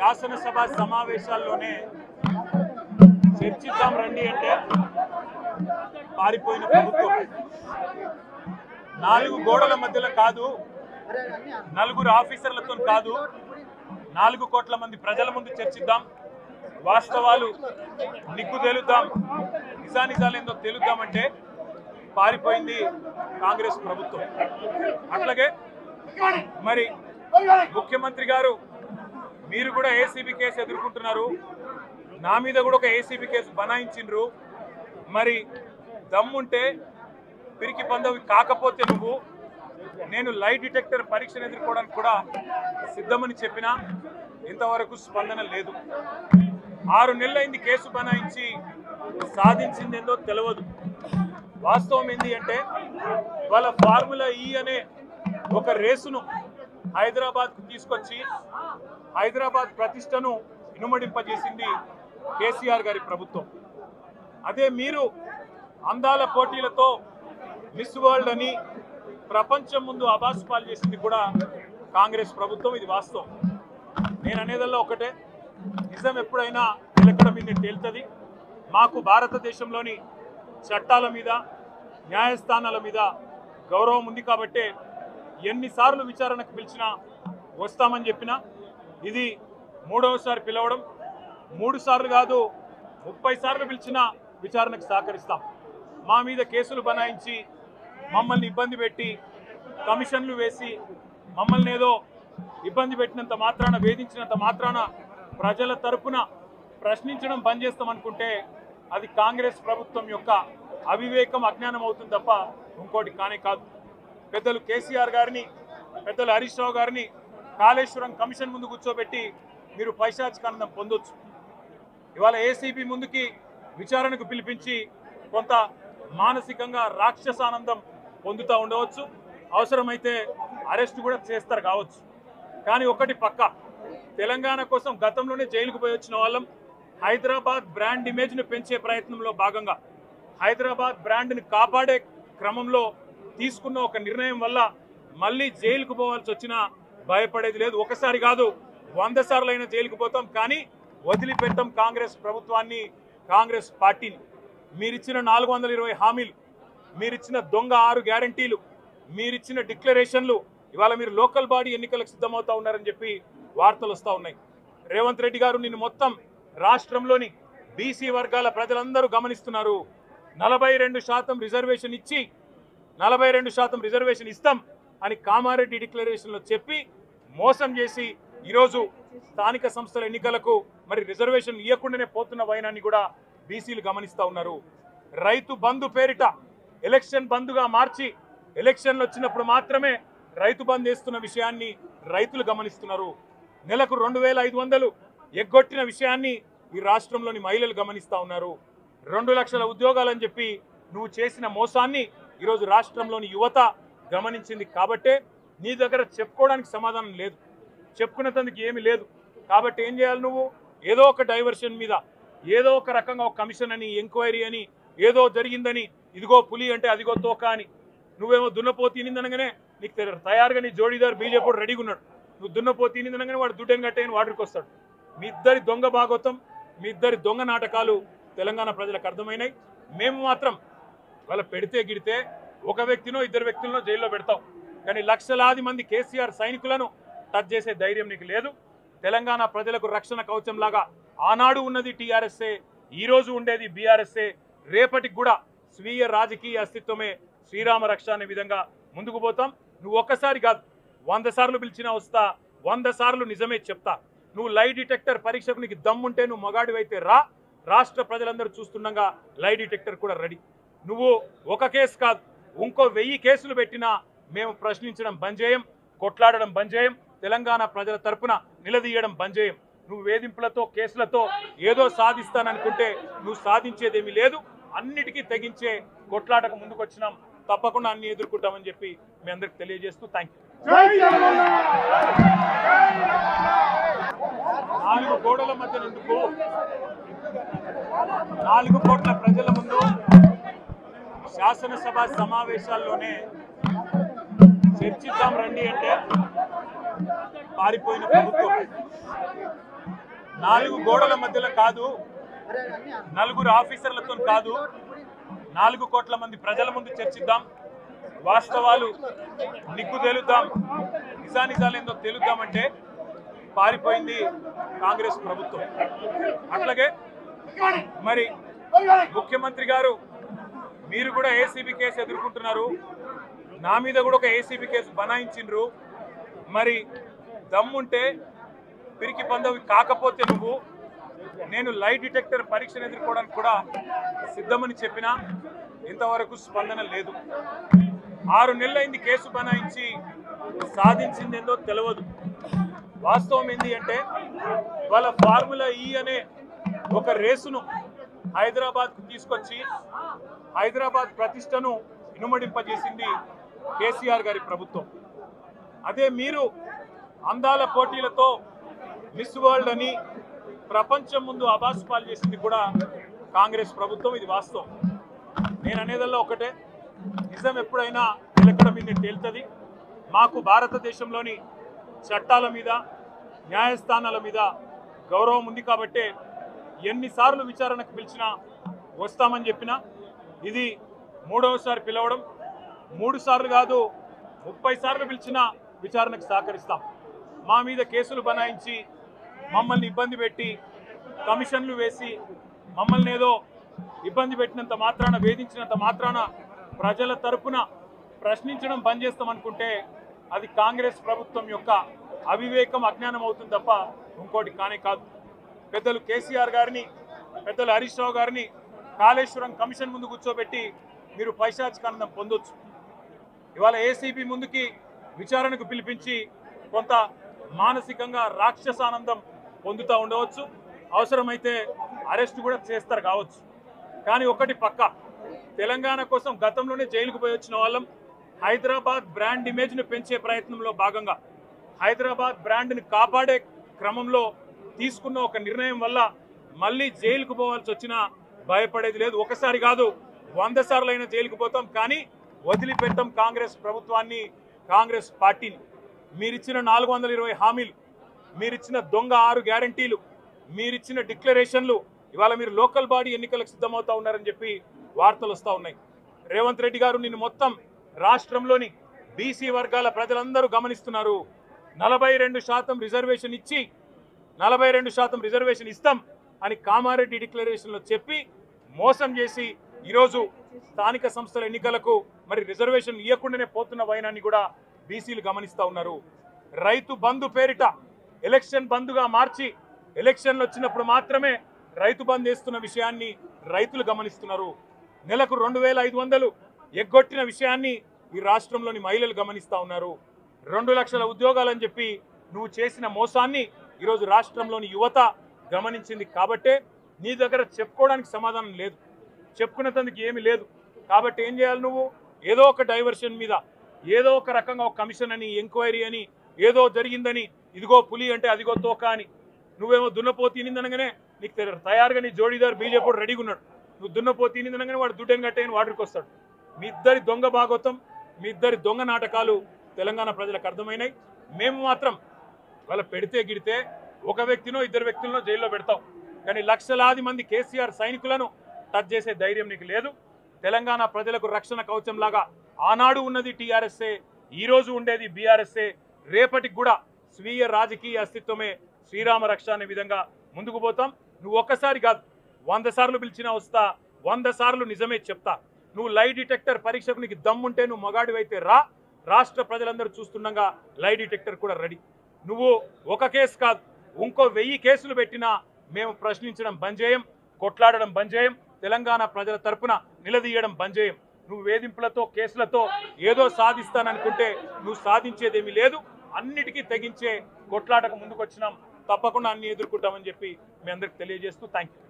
శాసనసభ సమావేశాల్లోనే చర్చిద్దాం రండి అంటే పారిపోయిన ప్రభుత్వం. 4 గోడల మధ్యలో కాదు, 4 ఆఫీసర్లతో కాదు, 4 కోట్ల మంది ప్రజల ముందు చర్చిద్దాం, వాస్తవాలు నిగ్గు తేలుద్దాం, నిజానిజాలు ఏందో తేలుద్దామంటే పారిపోయింది కాంగ్రెస్ ప్రభుత్వం. అట్లాగే మరి ముఖ్యమంత్రి గారు మీరు కూడా ఏసీబీ కేసు ఎదుర్కొంటున్నారు, నా మీద కూడా ఒక ఏసీబీ కేసు బనాయించిండ్రు. మరి దమ్ముంటే పిరికి పందవి కాకపోతే నువ్వు నేను లై డిటెక్టర్ పరీక్షను ఎదుర్కోవడానికి కూడా సిద్ధమని చెప్పినా ఇంతవరకు స్పందన లేదు. 6 నెలలైంది కేసు బనాయించి, సాధించిందేందో తెలియదు. వాస్తవం ఏంటి అంటే వాళ్ళ ఫార్ములా ఈ అనే ఒక రేసును హైదరాబాద్కు తీసుకొచ్చి హైదరాబాద్ ప్రతిష్టను ఇనుమడింపజేసింది కేసీఆర్ గారి ప్రభుత్వం. అదే మీరు అందాల పోటీలతో మిస్ వరల్డ్ అని ప్రపంచం ముందు అబాస్పాలు చేసింది కూడా కాంగ్రెస్ ప్రభుత్వం. ఇది వాస్తవం. నేను అనేదల్లా ఒకటే, నిజం ఎప్పుడైనా నిలకడ మీద తేలుతుంది. మాకు భారతదేశంలోని చట్టాల మీద, న్యాయస్థానాల మీద గౌరవం ఉంది కాబట్టే ఎన్నిసార్లు విచారణకు పిలిచినా వస్తామని చెప్పినా ఇది 3వసారి పిలవడం, 3 సార్లు కాదు 30 సార్లు పిలిచినా విచారణకు సహకరిస్తాం. మా మీద కేసులు బనాయించి మమ్మల్ని ఇబ్బంది పెట్టి కమిషన్లు వేసి మమ్మల్ని ఏదో ఇబ్బంది పెట్టినంత మాత్రాన, వేధించినంత మాత్రాన ప్రజల తరపున ప్రశ్నించడం బంద్ చేస్తామనుకుంటే అది కాంగ్రెస్ ప్రభుత్వం యొక్క అవివేకం, అజ్ఞానం అవుతుంది తప్ప ఇంకోటి కానే కాదు. పెద్దలు కేసీఆర్ గారిని, పెద్దలు హరీష్ రావు గారిని కాళేశ్వరం కమిషన్ ముందు కూర్చోబెట్టి మీరు పైశాచికానందం పొందొచ్చు. ఇవాళ ఏసీబీ ముందుకి విచారణకు పిలిపించి కొంత మానసికంగా రాక్షసానందం పొందుతూ ఉండవచ్చు. అవసరమైతే అరెస్ట్ కూడా చేస్తారు కావచ్చు. కానీ ఒకటి పక్క, తెలంగాణ కోసం గతంలోనే జైలుకు పోయి వచ్చిన వాళ్ళం. హైదరాబాద్ బ్రాండ్ ఇమేజ్ను పెంచే ప్రయత్నంలో భాగంగా హైదరాబాద్ బ్రాండ్ని కాపాడే క్రమంలో తీసుకున్న ఒక నిర్ణయం వల్ల మళ్ళీ జైలుకు పోవాల్సి వచ్చినా భయపడేది లేదు. ఒకసారి కాదు 100 సార్లు అయినా జైలుకు పోతాం, కానీ వదిలిపెట్టాం కాంగ్రెస్ ప్రభుత్వాన్ని, కాంగ్రెస్ పార్టీని. మీరిచ్చిన 420 హామీలు, మీరిచ్చిన దొంగ 6 గ్యారంటీలు, మీరిచ్చిన డిక్లరేషన్లు, ఇవాళ మీరు లోకల్ బాడీ ఎన్నికలకు సిద్ధమవుతా ఉన్నారని చెప్పి వార్తలు వస్తూ ఉన్నాయి. రేవంత్ రెడ్డి గారు నిన్ను మొత్తం రాష్ట్రంలోని బీసీ వర్గాల ప్రజలందరూ గమనిస్తున్నారు. 42% రిజర్వేషన్ ఇచ్చి 42% రిజర్వేషన్ ఇస్తాం అని కామారెడ్డి డిక్లరేషన్లో చెప్పి మోసం చేసి ఈరోజు స్థానిక సంస్థల ఎన్నికలకు మరి రిజర్వేషన్ ఇవ్వకుండానే పోతున్న వైనాన్ని కూడా బీసీలు గమనిస్తూ ఉన్నారు. రైతు బంధు పేరిట ఎలక్షన్ బంధుగా మార్చి ఎలక్షన్లు వచ్చినప్పుడు మాత్రమే రైతు బంధు వేస్తున్న విషయాన్ని రైతులు గమనిస్తున్నారు. నెలకు 2500 ఎగ్గొట్టిన విషయాన్ని ఈ రాష్ట్రంలోని మహిళలు గమనిస్తూ ఉన్నారు. 2 లక్షల ఉద్యోగాలని చెప్పి నువ్వు చేసిన మోసాన్ని ఈరోజు రాష్ట్రంలోని యువత గమనించింది. కాబట్టే నీ దగ్గర చెప్పుకోవడానికి సమాధానం లేదు, చెప్పుకునేందుకు ఏమీ లేదు. కాబట్టి ఏం చేయాలి నువ్వు? ఏదో ఒక డైవర్షన్ మీద, ఏదో ఒక రకంగా ఒక కమిషన్ అని, ఎంక్వైరీ అని, ఏదో జరిగిందని, ఇదిగో పులి అంటే అదిగో తోక అని, నువ్వేమో దున్నపోతు తినిందనగానే నీకు తయారుగా నీ జోడీదారు బీజేపీ రెడీగా ఉన్నాడు. నువ్వు దున్నపోతు తినిందనగానే వాడు దుడ్డని కట్టేయని వాడికి వస్తాడు. మీ ఇద్దరి దొంగ భాగవతం, మీ ఇద్దరి దొంగ నాటకాలు తెలంగాణ ప్రజలకు అర్థమైనాయి. మేము మాత్రం వాళ్ళ పెడితే గిడితే ఒక వ్యక్తినో 2 వ్యక్తులను జైల్లో పెడతాం, కానీ లక్షలాది మంది కేసీఆర్ సైనికులను టచ్ చేసే ధైర్యం నీకు లేదు. తెలంగాణ ప్రజలకు రక్షణ కవచంలాగా ఆనాడు ఉన్నది టీఆర్ఎస్ఏ, ఈరోజు ఉండేది బీఆర్ఎస్ఏ, రేపటికి కూడా స్వీయ రాజకీయ అస్తిత్వమే శ్రీరామ రక్ష అనే విధంగా ముందుకు పోతాం. నువ్వు ఒక్కసారి కాదు 100 సార్లు పిలిచినా వస్తా, 100 సార్లు నిజమే చెప్తా. నువ్వు లై డిటెక్టర్ పరీక్షకు నీకు దమ్ముంటే నువ్వు మగాడివైతే రా, రాష్ట్ర ప్రజలందరూ చూస్తుండగా లై డిటెక్టర్ కూడా రెడీ. నువ్వు ఒక కేసు కాదు ఇంకో 1000 కేసులు పెట్టినా మేము ప్రశ్నించడం బంద్ చేయం, కొట్లాడడం బంద్ చేయం, తెలంగాణ ప్రజల తరపున నిలదీయడం బంద్ చేయం. నువ్వు వేధింపులతో, కేసులతో ఏదో సాధిస్తాననుకుంటే నువ్వు సాధించేదేమీ లేదు. అన్నిటికీ తెగించే కొట్లాటకు ముందుకు వచ్చినాం, తప్పకుండా అన్ని ఎదుర్కొంటామని చెప్పి మీ అందరికి తెలియజేస్తూ థ్యాంక్ యూ. 4 గోడల మధ్య ఎందుకు, 4 కోట్ల ప్రజల ముందు శాసనసభ సమావేశాల్లోనే చర్చిద్దాం రండి అంటే పారిపోయిన ప్రభుత్వం. నాలుగు గోడల మధ్యలో కాదు, నలుగురు ఆఫీసర్లతో కాదు, 4 కోట్ల మంది ప్రజల ముందు చర్చిద్దాం, వాస్తవాలు నిగ్గు తేలుద్దాం, నిజానిజాలు ఏందో తేలుద్దామంటే పారిపోయింది కాంగ్రెస్ ప్రభుత్వం. అట్లాగే మరి ముఖ్యమంత్రి గారు మీరు కూడా ఏసీబీ కేసు ఎదుర్కొంటున్నారు, నా మీద కూడా ఒక ఏసీబీ కేసు బనాయించిండ్రు. మరి దమ్ముంటే పిరికి పందవి కాకపోతే నువ్వు నేను లై డిటెక్టర్ పరీక్షను ఎదుర్కోవడానికి కూడా సిద్ధమని చెప్పినా ఇంతవరకు స్పందన లేదు. 6 నెలలైంది కేసు బనాయించి, సాధించిందేందో తెలియదు. వాస్తవం ఏంటి అంటే వాళ్ళ ఫార్ములా ఈ అనే ఒక రేసును హైదరాబాద్కు తీసుకొచ్చి హైదరాబాద్ ప్రతిష్టను ఇనుమడింపజేసింది కేసీఆర్ గారి ప్రభుత్వం. అదే మీరు అందాల పోటీలతో మిస్ వరల్డ్ అని ప్రపంచం ముందు అబాస్పాలు చేసింది కూడా కాంగ్రెస్ ప్రభుత్వం. ఇది వాస్తవం. నేను అనేదల్లా ఒకటే, నిజం ఎప్పుడైనా నిలకడ మీద తేలుతుంది. మాకు భారతదేశంలోని చట్టాల మీద న్యాయస్థానాల మీద గౌరవం ఉంది కాబట్టే ఎన్నిసార్లు విచారణకు పిలిచినా వస్తామని చెప్పినా ఇది 3వసారి పిలవడం, 3 సార్లు కాదు 30 సార్లు పిలిచినా విచారణకు సహకరిస్తాం. మా మీద కేసులు బనాయించి మమ్మల్ని ఇబ్బంది పెట్టి కమిషన్లు వేసి మమ్మల్ని ఏదో ఇబ్బంది పెట్టినంత మాత్రాన, వేధించినంత మాత్రాన ప్రజల తరపున ప్రశ్నించడం బంద్ చేస్తామనుకుంటే అది కాంగ్రెస్ ప్రభుత్వం యొక్క అవివేకం, అజ్ఞానం అవుతుంది తప్ప ఇంకోటి కానే కాదు. పెద్దలు కేసీఆర్ గారిని, పెద్దలు హరీష్ రావు గారిని కాళేశ్వరం కమిషన్ ముందు కూర్చోబెట్టి మీరు పైశాచికానందం పొందొచ్చు. ఇవాళ ఏసీబీ ముందుకి విచారణకు పిలిపించి కొంత మానసికంగా రాక్షసానందం పొందుతూ ఉండవచ్చు, అవసరమైతే అరెస్ట్ కూడా చేస్తారు కావచ్చు. కానీ ఒకటి పక్క, తెలంగాణ కోసం గతంలోనే జైలుకు పోయి వచ్చిన వాళ్ళం. హైదరాబాద్ బ్రాండ్ ఇమేజ్ను పెంచే ప్రయత్నంలో భాగంగా హైదరాబాద్ బ్రాండ్ని కాపాడే క్రమంలో తీసుకున్న ఒక నిర్ణయం వల్ల మళ్ళీ జైలుకు పోవాల్సి వచ్చినా భయపడేది లేదు. ఒకసారి కాదు 100 సార్లు అయినా జైలుకు పోతాం, కానీ వదిలిపెట్టాం కాంగ్రెస్ ప్రభుత్వాన్ని, కాంగ్రెస్ పార్టీని. మీరిచ్చిన 420 హామీలు, మీరిచ్చిన దొంగ 6 గ్యారంటీలు, మీరిచ్చిన డిక్లరేషన్లు, ఇవాళ మీరు లోకల్ బాడీ ఎన్నికలకు సిద్ధమవుతా ఉన్నారని చెప్పి వార్తలు వస్తూ ఉన్నాయి. రేవంత్ రెడ్డి గారు నిన్ను మొత్తం రాష్ట్రంలోని బీసీ వర్గాల ప్రజలందరూ గమనిస్తున్నారు. 42% రిజర్వేషన్ ఇచ్చి 42% రిజర్వేషన్ ఇస్తాం అని కామారెడ్డి డిక్లరేషన్లో చెప్పి మోసం చేసి ఈరోజు స్థానిక సంస్థల ఎన్నికలకు మరి రిజర్వేషన్ ఇవ్వకుండానే పోతున్న వైనాన్ని కూడా బీసీలు గమనిస్తూ ఉన్నారు. రైతు బంధు పేరిట ఎలక్షన్ బంధుగా మార్చి ఎలక్షన్లు వచ్చినప్పుడు మాత్రమే రైతు బంధు వేస్తున్న విషయాన్ని రైతులు గమనిస్తున్నారు. నెలకు 2500 ఎగ్గొట్టిన విషయాన్ని ఈ రాష్ట్రంలోని మహిళలు గమనిస్తూ ఉన్నారు. 2 లక్షల ఉద్యోగాలని చెప్పి నువ్వు చేసిన మోసాన్ని ఈరోజు రాష్ట్రంలోని యువత గమనించింది. కాబట్టే నీ దగ్గర చెప్పుకోవడానికి సమాధానం లేదు, చెప్పుకునేందుకు ఏమీ లేదు. కాబట్టి ఏం చేయాలి, నువ్వు ఏదో ఒక డైవర్షన్ మీద, ఏదో ఒక రకంగా ఒక కమిషన్ అని, ఎంక్వైరీ అని, ఏదో జరిగిందని, ఇదిగో పులి అంటే అదిగో తోక అని, నువ్వేమో దున్నపోతు తినిందనగానే నీకు తయారుగా నీ జోడీదారు బీజేపీ రెడీగా ఉన్నాడు. నువ్వు దున్నపోతు తినిందనగానే వాడు దుడ్డని కట్టేయని వాడికి వస్తాడు. మీ ఇద్దరి దొంగ భాగవతం, మీ ఇద్దరి దొంగ నాటకాలు తెలంగాణ ప్రజలకు అర్థమైనాయి. మేము మాత్రం వాళ్ళ పెడితే గిడితే ఒక వ్యక్తినో 2 వ్యక్తులను జైల్లో పెడతాం, కానీ లక్షలాది మంది కేసీఆర్ సైనికులను టచ్ చేసే ధైర్యం నీకు లేదు. తెలంగాణ ప్రజలకు రక్షణ కవచంలాగా ఆనాడు ఉన్నది టీఆర్ఎస్ఏ, ఈరోజు ఉండేది బీఆర్ఎస్ఏ, రేపటికి కూడా స్వీయ రాజకీయ అస్తిత్వమే శ్రీరామ రక్ష అనే విధంగా ముందుకు పోతాం. నువ్వు ఒక్కసారి కాదు 100 సార్లు పిలిచినా వస్తా, 100 సార్లు నిజమే చెప్తా. నువ్వు లై డిటెక్టర్ పరీక్షకు నీకు దమ్ముంటే నువ్వు మగాడివైతే రా, రాష్ట్ర ప్రజలందరూ చూస్తుండగా లై డిటెక్టర్ కూడా రెడీ. నువ్వు ఒక కేసు కాదు ఇంకో 1000 కేసులు పెట్టినా మేము ప్రశ్నించడం బంద్ చేయం, కొట్లాడడం బంద్ చేయం, తెలంగాణ ప్రజల తరపున నిలదీయడం బంద్ చేయం. నువ్వు వేధింపులతో కేసులతో ఏదో సాధిస్తాననుకుంటే నువ్వు సాధించేదేమీ లేదు. అన్నిటికీ తెగించే కొట్లాటకు ముందుకు వచ్చినాం, తప్పకుండా అన్ని ఎదుర్కొంటామని చెప్పి మీ అందరికి తెలియజేస్తూ థ్యాంక్ యూ.